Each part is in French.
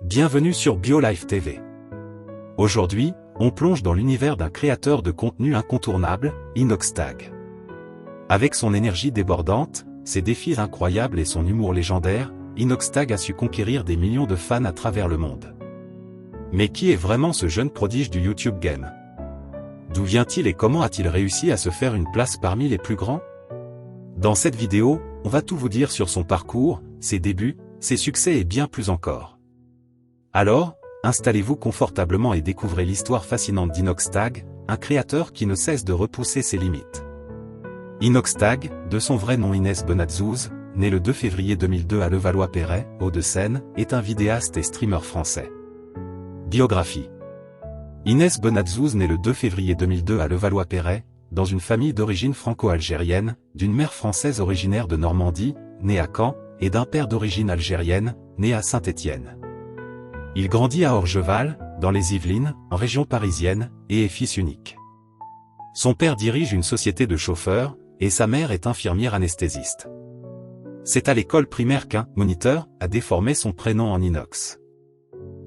Bienvenue sur BioLife TV. Aujourd'hui, on plonge dans l'univers d'un créateur de contenu incontournable, Inoxtag. Avec son énergie débordante, ses défis incroyables et son humour légendaire, Inoxtag a su conquérir des millions de fans à travers le monde. Mais qui est vraiment ce jeune prodige du YouTube Game? D'où vient-il et comment a-t-il réussi à se faire une place parmi les plus grands? Dans cette vidéo, on va tout vous dire sur son parcours, ses débuts, ses succès et bien plus encore. Alors, installez-vous confortablement et découvrez l'histoire fascinante d'Inoxtag, un créateur qui ne cesse de repousser ses limites. Inoxtag, de son vrai nom Inès Bonazouz, né le 2 février 2002 à Levallois-Perret, Hauts-de-Seine, est un vidéaste et streamer français. Biographie. Inès Bonazouz naît le 2 février 2002 à Levallois-Perret, dans une famille d'origine franco-algérienne, d'une mère française originaire de Normandie, née à Caen, et d'un père d'origine algérienne, né à Saint-Étienne. Il grandit à Orgeval, dans les Yvelines, en région parisienne, et est fils unique. Son père dirige une société de chauffeurs, et sa mère est infirmière anesthésiste. C'est à l'école primaire qu'un « moniteur » a déformé son prénom en Inox.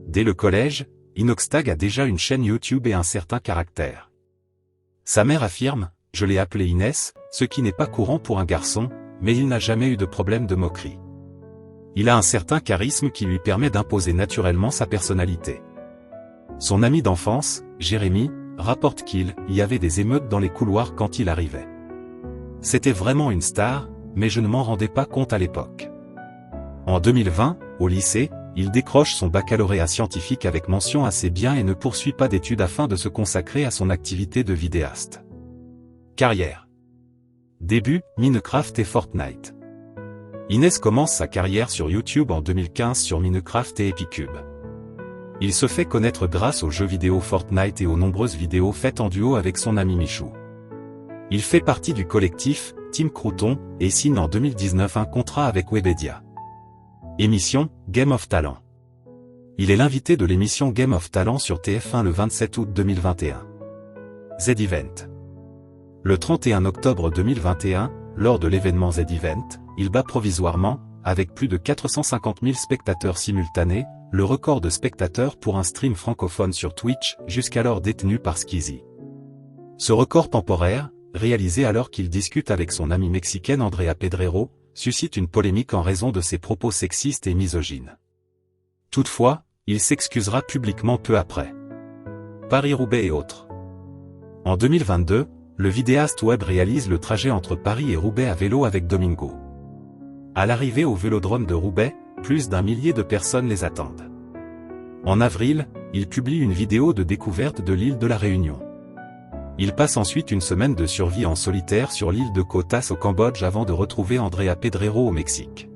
Dès le collège, Inoxtag a déjà une chaîne YouTube et un certain caractère. Sa mère affirme « Je l'ai appelé Inès », ce qui n'est pas courant pour un garçon, mais il n'a jamais eu de problème de moquerie. Il a un certain charisme qui lui permet d'imposer naturellement sa personnalité. Son ami d'enfance, Jérémy, rapporte qu'il y avait des émeutes dans les couloirs quand il arrivait. C'était vraiment une star, mais je ne m'en rendais pas compte à l'époque. En 2020, au lycée, il décroche son baccalauréat scientifique avec mention assez bien et ne poursuit pas d'études afin de se consacrer à son activité de vidéaste. Carrière. Début, Minecraft et Fortnite. Inès commence sa carrière sur YouTube en 2015 sur Minecraft et Epicube. Il se fait connaître grâce aux jeux vidéo Fortnite et aux nombreuses vidéos faites en duo avec son ami Michou. Il fait partie du collectif Team Crouton et signe en 2019 un contrat avec Webedia. Émission Game of Talent. Il est l'invité de l'émission Game of Talent sur TF1 le 27 août 2021. Z-Event. Le 31 octobre 2021, lors de l'événement Z-Event, il bat provisoirement, avec plus de 450 000 spectateurs simultanés, le record de spectateurs pour un stream francophone sur Twitch, jusqu'alors détenu par Squeezie. Ce record temporaire, réalisé alors qu'il discute avec son amie mexicaine Andrea Pedrero, suscite une polémique en raison de ses propos sexistes et misogynes. Toutefois, il s'excusera publiquement peu après. Paris-Roubaix et autres. En 2022, le vidéaste web réalise le trajet entre Paris et Roubaix à vélo avec Domingo. À l'arrivée au vélodrome de Roubaix, plus d'1 millier de personnes les attendent. En avril, il publie une vidéo de découverte de l'île de la Réunion. Il passe ensuite une semaine de survie en solitaire sur l'île de Koh Tas au Cambodge avant de retrouver Andrea Pedrero au Mexique.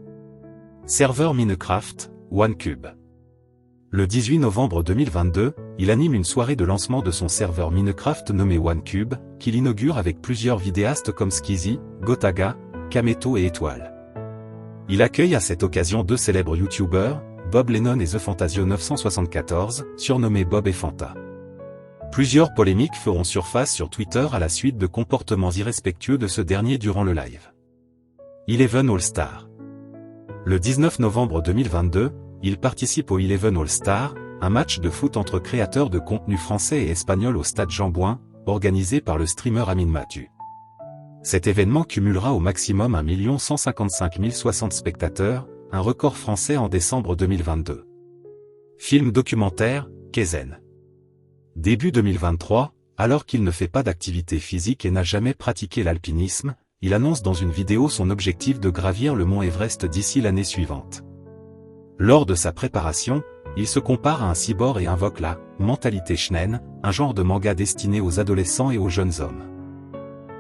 Serveur Minecraft, OneCube. Le 18 novembre 2022, il anime une soirée de lancement de son serveur Minecraft nommé OneCube, qu'il inaugure avec plusieurs vidéastes comme Squeezie, Gotaga, Kameto et Étoile. Il accueille à cette occasion deux célèbres youtubeurs, Bob Lennon et The Fantasio 974, surnommés Bob et Fanta. Plusieurs polémiques feront surface sur Twitter à la suite de comportements irrespectueux de ce dernier durant le live. Eleven All-Star. Le 19 novembre 2022, il participe au Eleven All-Star, un match de foot entre créateurs de contenu français et espagnol au stade Jean-Bouin, organisé par le streamer Amine Mathieu. Cet événement cumulera au maximum 1 155 060 spectateurs, un record français en décembre 2022. Film documentaire, Kaizen. Début 2023, alors qu'il ne fait pas d'activité physique et n'a jamais pratiqué l'alpinisme, il annonce dans une vidéo son objectif de gravir le mont Everest d'ici l'année suivante. Lors de sa préparation, il se compare à un cyborg et invoque la « mentalité shonen », un genre de manga destiné aux adolescents et aux jeunes hommes.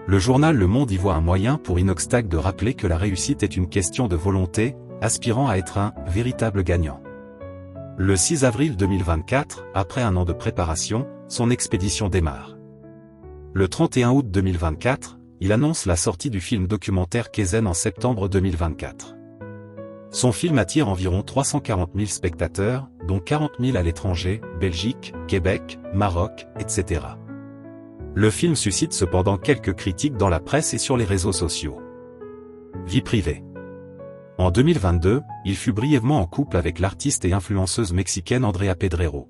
Le journal Le Monde y voit un moyen pour Inoxtag de rappeler que la réussite est une question de volonté, aspirant à être un « véritable gagnant ». Le 6 avril 2024, après un an de préparation, son expédition démarre. Le 31 août 2024, il annonce la sortie du film documentaire Kaizen en septembre 2024. Son film attire environ 340 000 spectateurs, dont 40 000 à l'étranger, Belgique, Québec, Maroc, etc. Le film suscite cependant quelques critiques dans la presse et sur les réseaux sociaux. Vie privée. En 2022, il fut brièvement en couple avec l'artiste et influenceuse mexicaine Andrea Pedrero.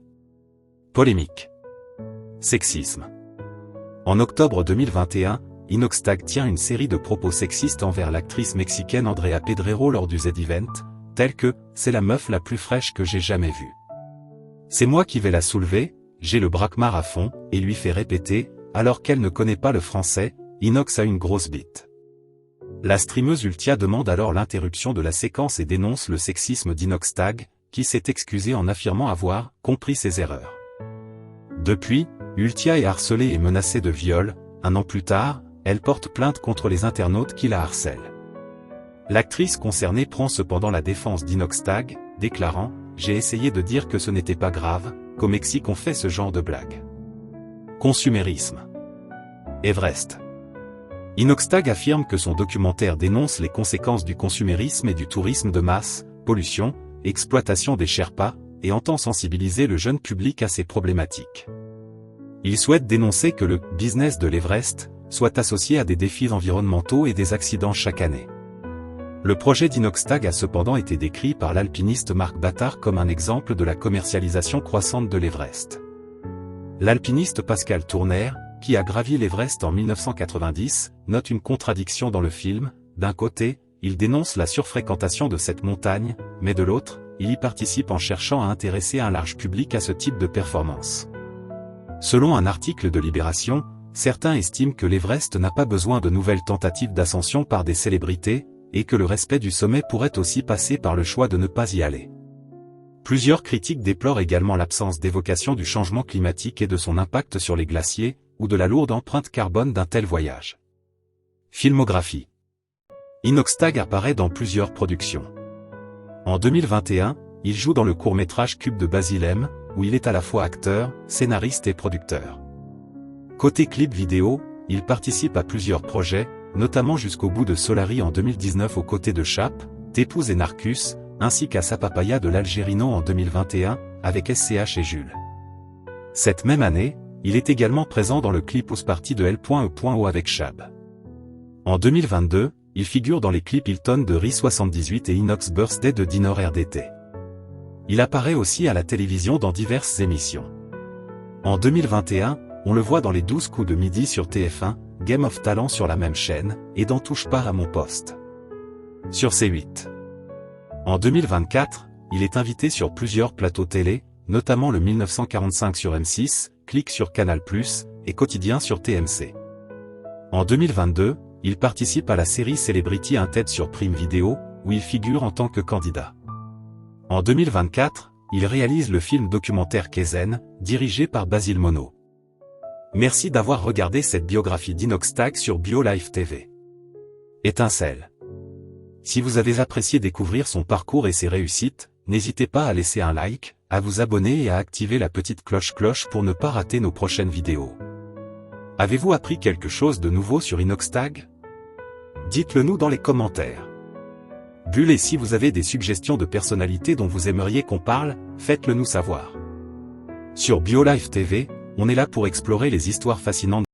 Polémique. Sexisme. En octobre 2021, Inoxtag tient une série de propos sexistes envers l'actrice mexicaine Andrea Pedrero lors du Z-Event, tels que « c'est la meuf la plus fraîche que j'ai jamais vue. C'est moi qui vais la soulever, j'ai le braquemar à fond » et lui fait répéter, alors qu'elle ne connaît pas le français, « Inox a une grosse bite ». La streameuse Ultia demande alors l'interruption de la séquence et dénonce le sexisme d'Inoxtag, qui s'est excusé en affirmant avoir « compris ses erreurs ». Depuis, Ultia est harcelée et menacée de viol. Un an plus tard, elle porte plainte contre les internautes qui la harcèlent. L'actrice concernée prend cependant la défense d'Inoxtag, déclarant « J'ai essayé de dire que ce n'était pas grave, qu'au Mexique on fait ce genre de blague. » Consumérisme. Everest. Inoxtag affirme que son documentaire dénonce les conséquences du consumérisme et du tourisme de masse, pollution, exploitation des Sherpas, et entend sensibiliser le jeune public à ces problématiques. Il souhaite dénoncer que le « business de l'Everest » soit associé à des défis environnementaux et des accidents chaque année. Le projet d'Inoxtag a cependant été décrit par l'alpiniste Marc Battard comme un exemple de la commercialisation croissante de l'Everest. L'alpiniste Pascal Tournaire, qui a gravi l'Everest en 1990, note une contradiction dans le film. D'un côté, il dénonce la surfréquentation de cette montagne, mais de l'autre, il y participe en cherchant à intéresser un large public à ce type de performance. Selon un article de Libération, certains estiment que l'Everest n'a pas besoin de nouvelles tentatives d'ascension par des célébrités, et que le respect du sommet pourrait aussi passer par le choix de ne pas y aller. Plusieurs critiques déplorent également l'absence d'évocation du changement climatique et de son impact sur les glaciers, ou de la lourde empreinte carbone d'un tel voyage. Filmographie. Inoxtag apparaît dans plusieurs productions. En 2021, il joue dans le court-métrage Cube de Basile M, où il est à la fois acteur, scénariste et producteur. Côté clip vidéo, il participe à plusieurs projets, notamment Jusqu'au bout de Solari en 2019 aux côtés de Chap, Tépouze et Narcus, ainsi qu'à Sapapaya de l'Algérino en 2021, avec SCH et Jules. Cette même année, il est également présent dans le clip House Party de L.E.O avec Chab. En 2022, il figure dans les clips Hilton de Ri78 et Inox Birthday de Dinor RDT. Il apparaît aussi à la télévision dans diverses émissions. En 2021, on le voit dans les 12 coups de midi sur TF1, Game of Talent sur la même chaîne, et dans Touche pas à mon poste sur C8. En 2024, il est invité sur plusieurs plateaux télé, notamment le 1945 sur M6, Click sur Canal+, et Quotidien sur TMC. En 2022, il participe à la série Celebrity Unted sur Prime Video, où il figure en tant que candidat. En 2024, il réalise le film documentaire Kaizen, dirigé par Basile Monod. Merci d'avoir regardé cette biographie d'Inoxtag sur BioLife TV. Étincelle. Si vous avez apprécié découvrir son parcours et ses réussites, n'hésitez pas à laisser un like, à vous abonner et à activer la petite cloche pour ne pas rater nos prochaines vidéos. Avez-vous appris quelque chose de nouveau sur Inoxtag? Dites-le nous dans les commentaires. Bulle, et si vous avez des suggestions de personnalités dont vous aimeriez qu'on parle, faites-le nous savoir. Sur BioLife TV, on est là pour explorer les histoires fascinantes